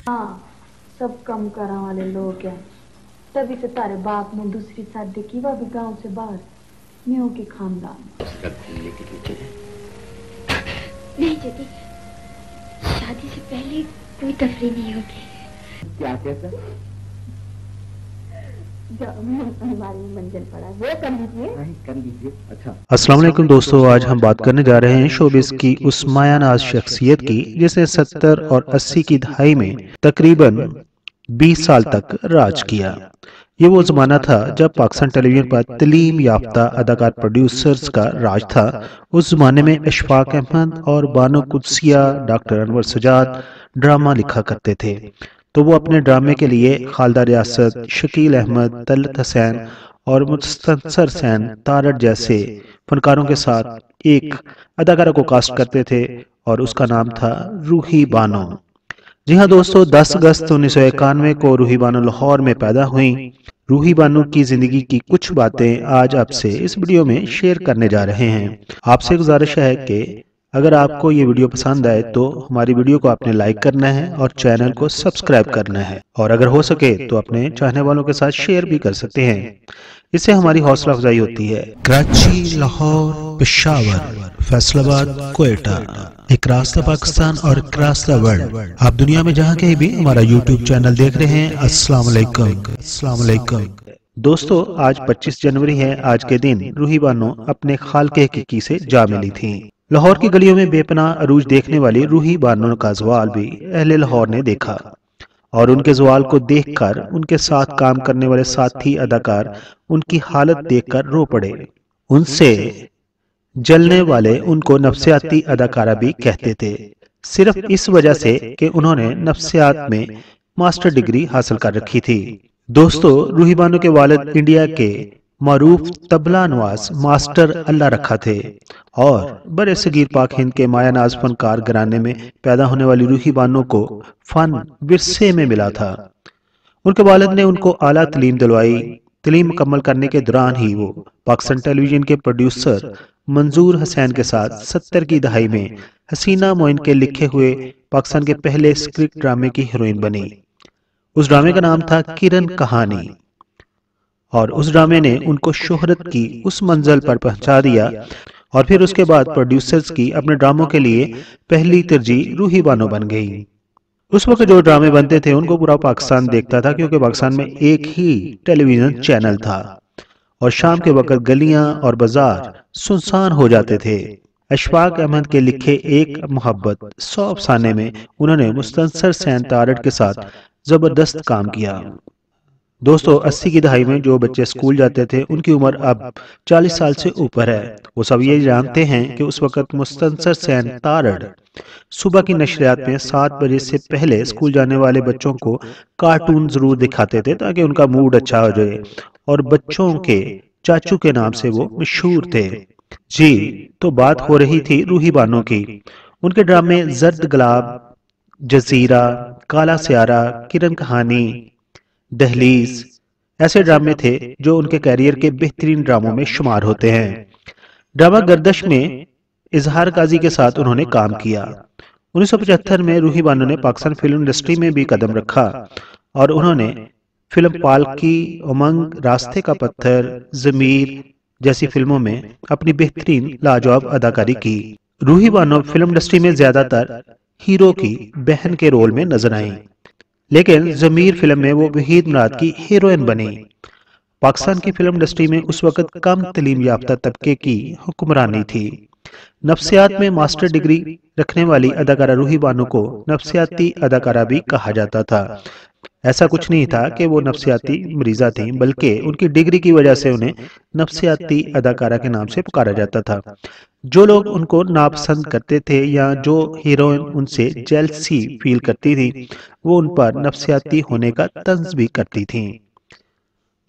हाँ, सब कम करा वाले लोग हैं। तभी तो तारे बाप ने दूसरी शादी की, वह भी गांव से बाहर, न्यू के खानदान। उसका घूमने के लिए चले। नहीं जगी, शादी से पहले कोई तफरी नहीं होगी। क्या कहता? जो हमारी मंजिल पड़ा वो कर लीजिए। अच्छा। अस्सलाम वालेकुम दोस्तों, आज हम बात करने जा रहे हैं शोबिस की उस मायानाज शख्सियत की जिसने 70 और 80 की दहाई में तकरीबन 20 साल तक राज किया। ये वो जमाना था जब पाकिस्तान टेलीविजन पर तलीम याफ्ता अदाकार प्रोड्यूसर्स का राज था। उस जमाने में अशफाक अहमद और बानो कुदसिया, डॉक्टर अनवर सजाद ड्रामा लिखा करते थे। तो वो अपने ड्रामे के लिए खालदा रियासत, शकील अहमद, तलत हुसैन और मुस्तनसर सैन तारड़ जैसे फनकारों के साथ एक अदाकारा को कास्ट करते थे और उसका नाम था रूही बानो। जी हाँ दोस्तों, 10 अगस्त 1991 को रूही बानो लाहौर में पैदा हुई। रूही बानो की जिंदगी की कुछ बातें आज आपसे इस वीडियो में शेयर करने जा रहे हैं। आपसे गुजारिश है कि अगर आपको ये वीडियो पसंद आए तो हमारी वीडियो को आपने लाइक करना है और चैनल को सब्सक्राइब करना है, और अगर हो सके तो अपने चाहने वालों के साथ शेयर भी कर सकते हैं। इससे हमारी हौसला अफजाई होती है। कराची, लाहौर, पेशावर, फैसलाबाद, कोयटा, एक रास्ता पाकिस्तान और एक रास्ता वर्ल्ड। आप दुनिया में जहाँ कहीं भी हमारा यूट्यूब चैनल देख रहे हैं, अस्सलाम वालेकुम। अस्सलाम वालेकुम दोस्तों, आज 25 जनवरी है। आज के दिन रूही बानो अपने खालके हकीकी से जा मिली थी। लाहौर की गलियों में बेपनाह अरूज देखने वाली रूही बानो का ज़वाल भी अहले लाहौर ने देखा, और उनके ज़वाल को देखकर उनके साथ काम करने वाले साथी अदाकार उनकी हालत देखकर रो पड़े। उनसे जलने वाले उनको नफ्सियाती अदाकारा भी कहते थे, सिर्फ इस वजह से कि उन्होंने नफ्सियात में मास्टर डिग्री हासिल कर रखी थी। दोस्तों, रूही बानो के वालिद इंडिया के मारूफ तबला नवाज मास्टर अल्लाह रखा थे, और बड़े सगीर पाक हिंद के मायानाज फनकार घराने में पैदा होने वाली रूही बानो को फन विरसे में मिला था। उनके वालिद ने उनको आला तलीम दिलवाई। तलीम मुकम्मल करने के दौरान ही वो पाकिस्तान टेलीविजन के प्रोड्यूसर मंजूर हुसैन के साथ 70 की दहाई में हसीना मोइन के लिखे हुए पाकिस्तान के पहले स्क्रिप्ट ड्रामे की हीरोइन बनी। उस ड्रामे का नाम था किरण कहानी, और उस ड्रामे ने उनको शोहरत की उस मंजिल पर पहुंचा दिया। और फिर उसके बाद प्रोड्यूसर्स की अपने ड्रामों के लिए पहली तरजीह रूही बानो बन गई। उस वक्त जो ड्रामे बनते थे उनको पूरा पाकिस्तान देखता था, क्योंकि पाकिस्तान में एक ही टेलीविजन चैनल था, और शाम के वक्त गलियां और बाजार सुनसान हो जाते थे। अशफाक अहमद के लिखे एक मोहब्बत 100 अफसाने में उन्होंने मुस्तनसर सैन तारड़ के साथ जबरदस्त काम किया। दोस्तों, 80 की दहाई में जो बच्चे स्कूल जाते थे उनकी उम्र अब 40 साल से ऊपर है। वो सब ये जानते हैं कि उस वक्त मुस्तनसर सैन तारड़ सुबह की नशरियात में 7 बजे से पहले स्कूल जाने वाले बच्चों को कार्टून जरूर दिखाते थे ताकि उनका मूड अच्छा हो जाए, और बच्चों के चाचू के नाम से वो मशहूर थे। जी, तो बात हो रही थी रूही बानो की। उनके ड्रामे जर्द गुलाब, जजीरा, काला स्यारा, किरण कहानी, दहलीज ऐसे ड्रामे थे जो उनके कैरियर के बेहतरीन ड्रामों में शुमार होते हैं। ड्रामा गर्दश में इजहार काजी के साथ उन्होंने काम किया। 1975 में रूही बानो ने पाकिस्तान फिल्म इंडस्ट्री में भी कदम रखा, और उन्होंने फिल्म पालकी, उमंग, रास्ते का पत्थर, जमीर जैसी फिल्मों में अपनी बेहतरीन लाजवाब अदाकारी की। रूही बानो फिल्म इंडस्ट्री में ज्यादातर हीरो की बहन के रोल में नजर आईं, लेकिन जमीर फिल्म में वो वहीद मुराद की हीरोइन बनी। पाकिस्तान की फिल्म इंडस्ट्री में उस वक्त कम तलीम याफ्ता तबके की हुक्मरानी थी। नफ्सियात में मास्टर डिग्री रखने वाली अदाकारा रूही बानो को नफ्सियाती अदाकारा भी कहा जाता था। ऐसा कुछ नहीं था कि वो नफ्सियाती मरीजा थीं, बल्कि उनकी डिग्री की वजह से उन्हें नफ्सियाती अदाकारा के नाम से पुकारा जाता था। जो लोग उनको नापसंद करते थे या जो हीरोइन उनसे जेलसी फील करती थी, वो उन पर नफ्सियाती होने का तंज भी करती थीं।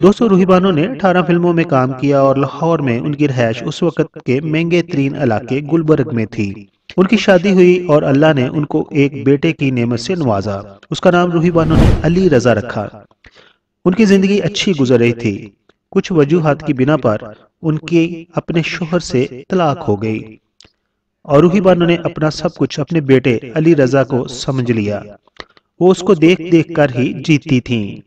दोस्तों, रूही बानो ने 18 फिल्मों में काम किया, और लाहौर में उनकी रहायश उस वक्त के महंगे तरीन इलाके गुलबर्ग में थी। उनकी शादी हुई और अल्लाह ने उनको एक बेटे की नेमत से नवाजा। उसका नाम रूही बानो ने अली रजा रखा। उनकी जिंदगी अच्छी गुजर रही थी। कुछ वजूहात की बिना पर उनकी अपने शोहर से तलाक हो गई, और रूही बानो ने अपना सब कुछ अपने बेटे अली रजा को समझ लिया। वो उसको देख देख कर ही जीतती थीं।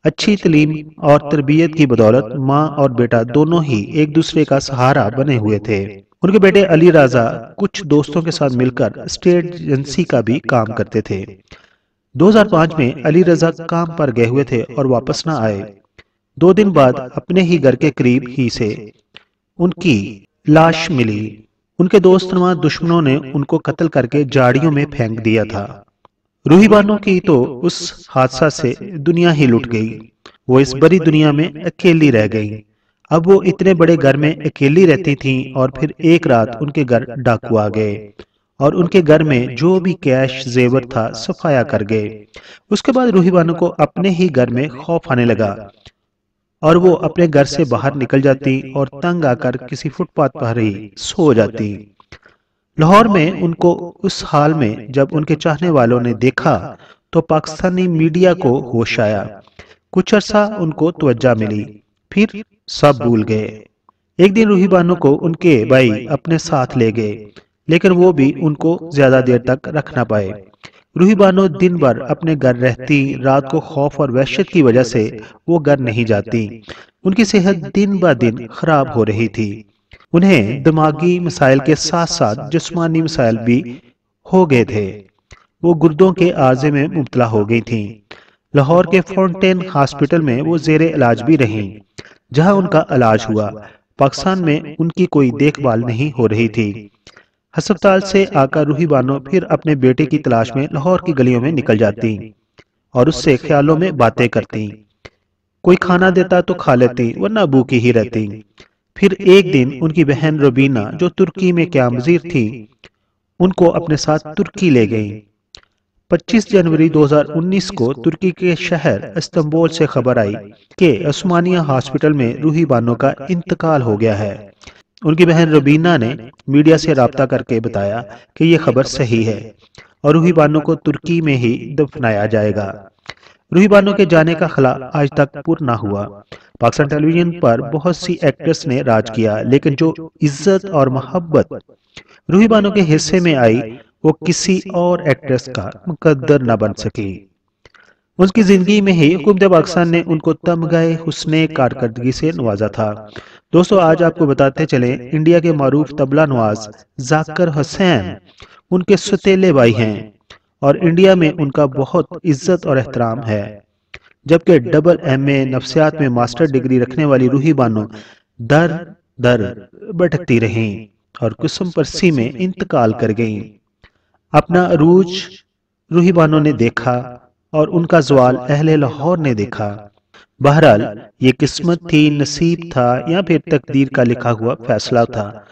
अच्छी तालीम और तरबियत की बदौलत माँ और बेटा दोनों ही एक दूसरे का सहारा बने हुए थे। उनके बेटे अली राजा कुछ दोस्तों के साथ मिलकर स्टेट एजेंसी का भी काम करते थे। 2005 में अली रजा काम पर गए हुए थे और वापस न आए। 2 दिन बाद अपने ही घर के करीब ही से उनकी लाश मिली। उनके दोस्त नुमा दुश्मनों ने उनको कत्ल करके झाड़ियों में फेंक दिया था। रूही बानो की तो उस हादसा से दुनिया ही लुट गई। वो इस बड़ी दुनिया में अकेली रह गई। अब वो इतने बड़े घर में अकेली रहती थीं और फिर एक रात उनके घर डाकू आ गए और उनके घर में जो भी कैश जेवर था सफाया कर गए। उसके बाद रूही बानो को अपने ही घर में खौफ आने लगा और वो अपने घर से बाहर निकल जाती और तंग आकर किसी फुटपाथ पर ही सो जाती। लाहौर में उनको उस हाल में जब उनके चाहने वालों ने देखा तो पाकिस्तानी मीडिया को होश आया। कुछ अरसा उनको तवज्जो मिली, फिर सब भूल गए। एक दिन रूही बानो को उनके भाई अपने साथ ले गए, लेकिन वो भी उनको ज्यादा देर तक रख ना पाए। रूही बानो दिन भर अपने घर रहती, रात को खौफ और वहशत की वजह से वो घर नहीं जाती। उनकी सेहत दिन ब दिन खराब हो रही थी। उन्हें दिमागी मसाइल के साथ साथ जिस्मानी मसाइल भी हो गए थे। वो गुर्दों के आर्जे में मुब्तला हो गई थीं। लाहौर के फाउंटेन हॉस्पिटल में वो जेर इलाज भी रहीं, जहां उनका इलाज हुआ। पाकिस्तान में उनकी कोई देखभाल नहीं हो रही थी। अस्पताल से आकर रूही बानो फिर अपने बेटे की तलाश में लाहौर की गलियों में निकल जाती और उससे ख्यालों में बातें करती। कोई खाना देता तो खा लेती, वरना भूखी ही रहती। फिर एक दिन उनकी बहन रुबीना, जो तुर्की में क्या वजीर थी, उनको अपने साथ तुर्की ले गई। 25 जनवरी 2019 को तुर्की के शहर इस्तांबुल से खबर आई कि उस्मानिया हॉस्पिटल में रूही बानो का इंतकाल हो गया है। उनकी बहन रुबीना ने मीडिया से राब्ता करके बताया कि ये खबर सही है और रूही बानो को तुर्की में ही दफनाया जाएगा। रूही बानो के जाने का खला आज तक पूरा ना हुआ। पाकिस्तान टेलीविजन पर बहुत सी एक्ट्रेस ने राज किया, लेकिन जो इज्जत और मोहब्बत रूही बानो के हिस्से में आई वो किसी और एक्ट्रेस का मुकद्दर न बन सकी। उसकी जिंदगी में ही हुकूमत पाकिस्तान ने उनको तमगाए हुस्ने कारकर्दगी से नवाजा था। दोस्तों, आज आपको बताते चले, इंडिया के मारूफ तबला नवाज जाकिर हुसैन उनके सौतेले भाई हैं और इंडिया में उनका बहुत इज्जत और एहतराम है। जबकि डबल MA नफ्सियात में मास्टर डिग्री रखने वाली रूही बानो दर दर भटकती रहीं और कुसुम परसी में इंतकाल कर गईं। अपना अरूज रूही बानो ने देखा और उनका ज़वाल अहले लाहौर ने देखा। बहरहाल ये किस्मत थी, नसीब था या फिर तकदीर का लिखा हुआ फैसला था।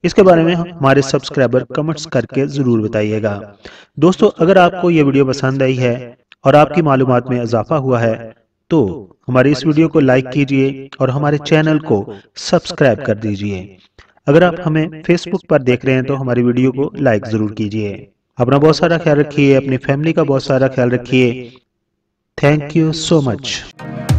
इसके बारे में हमारे सब्सक्राइबर कमेंट्स करके जरूर बताइएगा। दोस्तों, अगर आपको ये वीडियो पसंद आई है और आपकी मालूमात में इजाफा हुआ है तो हमारे इस वीडियो को लाइक कीजिए और हमारे चैनल को सब्सक्राइब कर दीजिए। अगर आप हमें फेसबुक पर देख रहे हैं तो हमारी वीडियो को लाइक जरूर कीजिए। अपना बहुत सारा ख्याल रखिए, अपनी फैमिली का बहुत सारा ख्याल रखिए। Thank you so much.